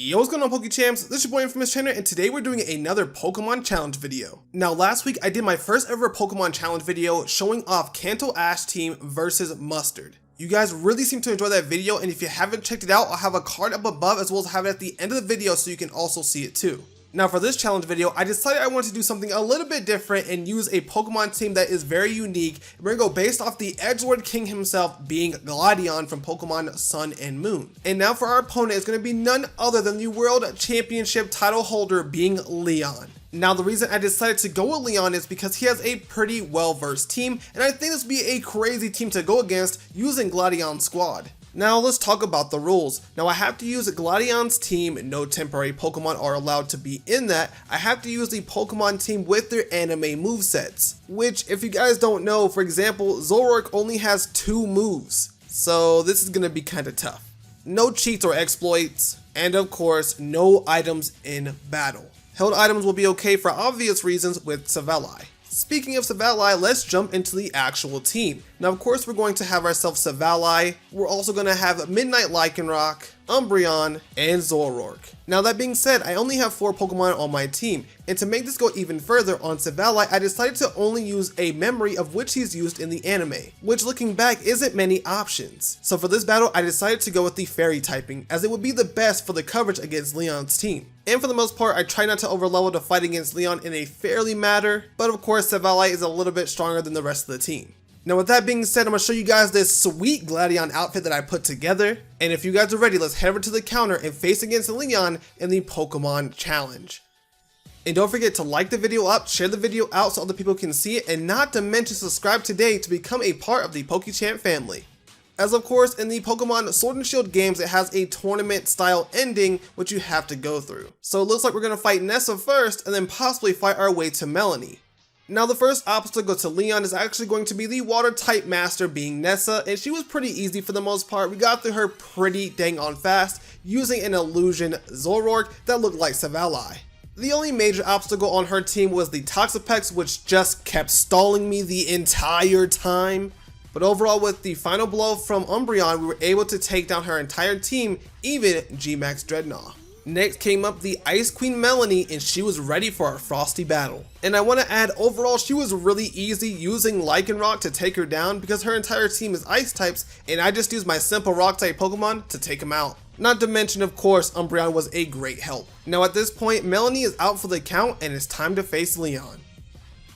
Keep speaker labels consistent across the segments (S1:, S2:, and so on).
S1: Yo, what's going on, PokeChamps? This is your boy InfamousTrainer, and today we're doing another Pokemon Challenge video. Now, last week I did my first ever Pokemon Challenge video showing off Kanto Ash team versus Mustard. You guys really seem to enjoy that video, and if you haven't checked it out, I'll have a card up above as well as have it at the end of the video so you can also see it too. Now for this challenge video, I decided I wanted to do something a little bit different and use a Pokemon team that is very unique. We're gonna go based off the Edgelord King himself, being Gladion from Pokemon Sun and Moon. And now for our opponent, it's gonna be none other than the World Championship title holder, being Leon. Now the reason I decided to go with Leon is because he has a pretty well-versed team, and I think this would be a crazy team to go against using Gladion's squad. Now let's talk about the rules. Now I have to use Gladion's team, no temporary Pokemon are allowed to be in that. I have to use the Pokemon team with their anime movesets, which if you guys don't know, for example, Zoroark only has 2 moves, so this is gonna be kinda tough. No cheats or exploits, and of course, no items in battle. Held items will be okay for obvious reasons with Silvally. Speaking of Silvally, let's jump into the actual team. Now of course we're going to have ourselves Silvally, we're also going to have Midnight Lycanroc, Umbreon, and Zoroark. Now that being said, I only have 4 Pokemon on my team, and to make this go even further on Silvally, I decided to only use a memory of which he's used in the anime, which looking back isn't many options. So for this battle, I decided to go with the Fairy typing, as it would be the best for the coverage against Leon's team. And for the most part, I try not to overlevel to fight against Leon in a fairly manner, but of course Silvally is a little bit stronger than the rest of the team. Now with that being said, I'm going to show you guys this sweet Gladion outfit that I put together, and if you guys are ready, let's head over to the counter and face against Leon in the Pokemon Challenge. And don't forget to like the video up, share the video out so other people can see it, and not to mention subscribe today to become a part of the PokeChamp family. As of course, in the Pokemon Sword and Shield games, it has a tournament style ending which you have to go through. So it looks like we're going to fight Nessa first and then possibly fight our way to Melanie. Now the first obstacle to Leon is actually going to be the water type master, being Nessa, and she was pretty easy for the most part. We got through her pretty dang on fast using an illusion Zoroark that looked like Silvally. The only major obstacle on her team was the Toxapex, which just kept stalling me the entire time. But overall, with the final blow from Umbreon, we were able to take down her entire team, even G-Max Dreadnought. Next came up the Ice Queen Melanie, and she was ready for our frosty battle. And I want to add, overall she was really easy using Lycanroc to take her down because her entire team is ice types, and I just used my simple rock type Pokemon to take them out. Not to mention, of course, Umbreon was a great help. Now at this point, Melanie is out for the count and it's time to face Leon.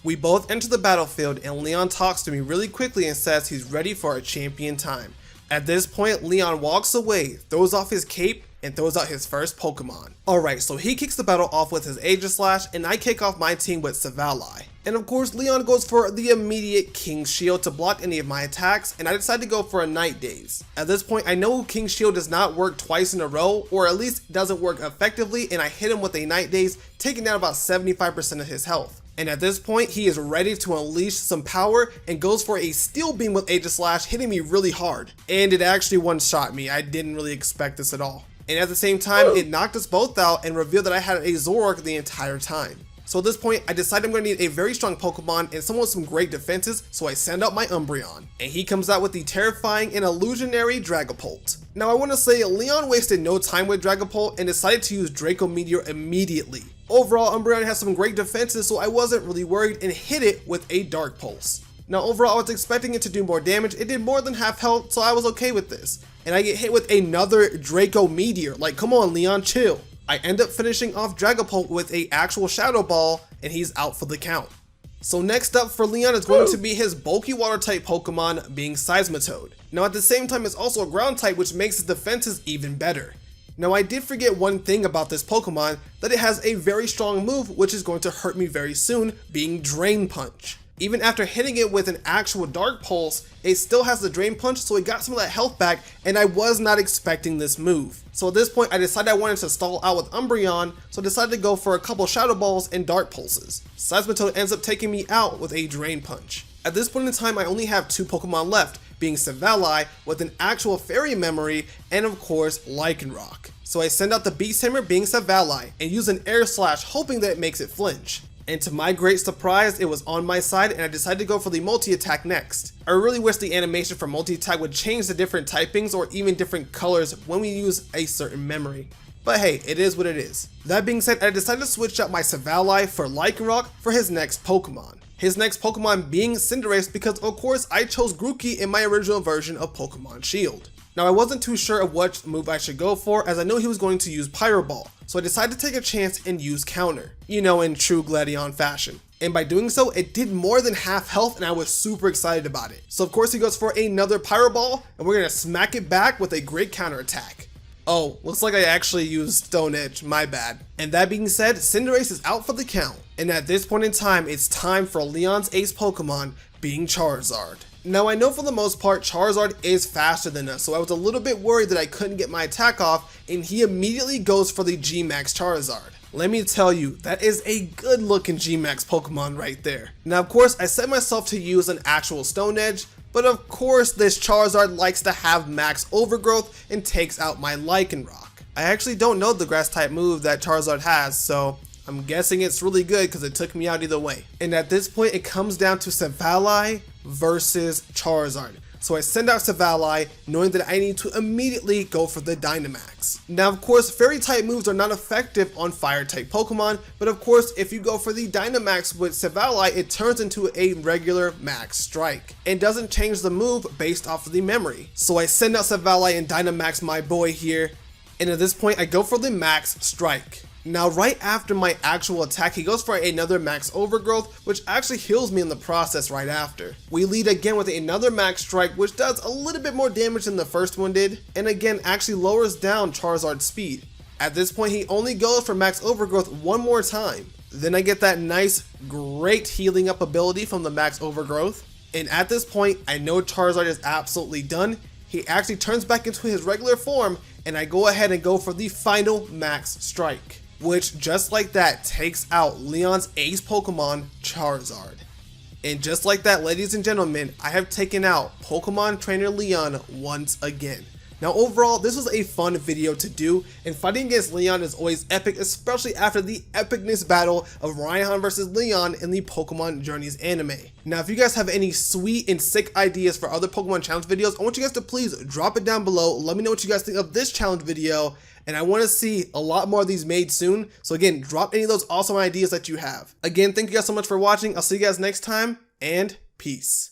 S1: We both enter the battlefield and Leon talks to me really quickly and says he's ready for a champion time. At this point, Leon walks away, throws off his cape, and throws out his first Pokemon. Alright, so he kicks the battle off with his Aegislash, and I kick off my team with Silvally. And of course, Leon goes for the immediate King's Shield to block any of my attacks, and I decide to go for a Night Daze. At this point, I know King's Shield does not work twice in a row, or at least doesn't work effectively, and I hit him with a Night Daze, taking down about 75% of his health. And at this point, he is ready to unleash some power and goes for a Steel Beam with Aegislash, hitting me really hard. And it actually one-shot me. I didn't really expect this at all. And at the same time, it knocked us both out and revealed that I had a Zoroark the entire time. So at this point, I decided I'm going to need a very strong Pokemon and someone with some great defenses, so I send out my Umbreon. And he comes out with the terrifying and illusionary Dragapult. Now I want to say, Leon wasted no time with Dragapult and decided to use Draco Meteor immediately. Overall, Umbreon has some great defenses, so I wasn't really worried and hit it with a Dark Pulse. Now overall, I was expecting it to do more damage. It did more than half health, so I was okay with this. And I get hit with another Draco Meteor. Like, come on, Leon, chill. I end up finishing off Dragapult with a actual Shadow Ball, and he's out for the count. So next up for Leon is going to be his bulky water type Pokemon, being Seismitoad. Now at the same time, it's also a ground type, which makes his defenses even better. Now I did forget one thing about this Pokemon, that it has a very strong move which is going to hurt me very soon, being Drain Punch. Even after hitting it with an actual Dark Pulse, it still has the Drain Punch, so it got some of that health back, and I was not expecting this move. So at this point, I decided I wanted to stall out with Umbreon, so I decided to go for a couple Shadow Balls and Dark Pulses. Seismitoad ends up taking me out with a Drain Punch. At this point in time, I only have 2 Pokemon left, being Silvally with an actual Fairy memory, and of course, Lycanroc. So I send out the Beast Hammer, being Silvally, and use an Air Slash, hoping that it makes it flinch. And to my great surprise, it was on my side and I decided to go for the multi-attack next. I really wish the animation for multi-attack would change the different typings or even different colors when we use a certain memory. But hey, it is what it is. That being said, I decided to switch out my Silvally for Lycanroc for his next Pokemon. His next Pokemon being Cinderace because of course I chose Grookey in my original version of Pokémon Shield. Now I wasn't too sure of what move I should go for as I know he was going to use Pyro Ball, so I decided to take a chance and use Counter, you know, in true Gladion fashion. And by doing so, it did more than half health and I was super excited about it. So of course he goes for another Pyro Ball and we're gonna smack it back with a great counter attack. Oh, looks like I actually used Stone Edge, my bad. And that being said, Cinderace is out for the count. And at this point in time, it's time for Leon's ace Pokemon being Charizard. Now I know for the most part Charizard is faster than us, so I was a little bit worried that I couldn't get my attack off, and he immediately goes for the G-Max Charizard. Let me tell you, that is a good looking G-Max Pokemon right there. Now of course I set myself to use an actual Stone Edge, but of course this Charizard likes to have max overgrowth and takes out my Lycanroc. I actually don't know the grass type move that Charizard has, so I'm guessing it's really good because it took me out either way. And at this point it comes down to Silvally versus Charizard. So I send out Silvally knowing that I need to immediately go for the Dynamax. Now of course fairy type moves are not effective on fire type Pokemon, but of course if you go for the Dynamax with Silvally it turns into a regular max strike and doesn't change the move based off of the memory. So I send out Silvally and Dynamax my boy here, and at this point I go for the max strike. Now right after my actual attack he goes for another max overgrowth, which actually heals me in the process right after. We lead again with another max strike which does a little bit more damage than the first one did, and again actually lowers down Charizard's speed. At this point he only goes for max overgrowth one more time. Then I get that nice great healing up ability from the max overgrowth, and at this point I know Charizard is absolutely done. He actually turns back into his regular form and I go ahead and go for the final max strike, which just like that takes out Leon's ace Pokemon, Charizard. And just like that, ladies and gentlemen, I have taken out Pokemon Trainer Leon once again. Now overall, this was a fun video to do, and fighting against Leon is always epic, especially after the epicness battle of Raihan vs Leon in the Pokemon Journeys anime. Now if you guys have any sweet and sick ideas for other Pokemon challenge videos, I want you guys to please drop it down below. Let me know what you guys think of this challenge video, and I want to see a lot more of these made soon. So again, drop any of those awesome ideas that you have. Again, thank you guys so much for watching. I'll see you guys next time, and peace.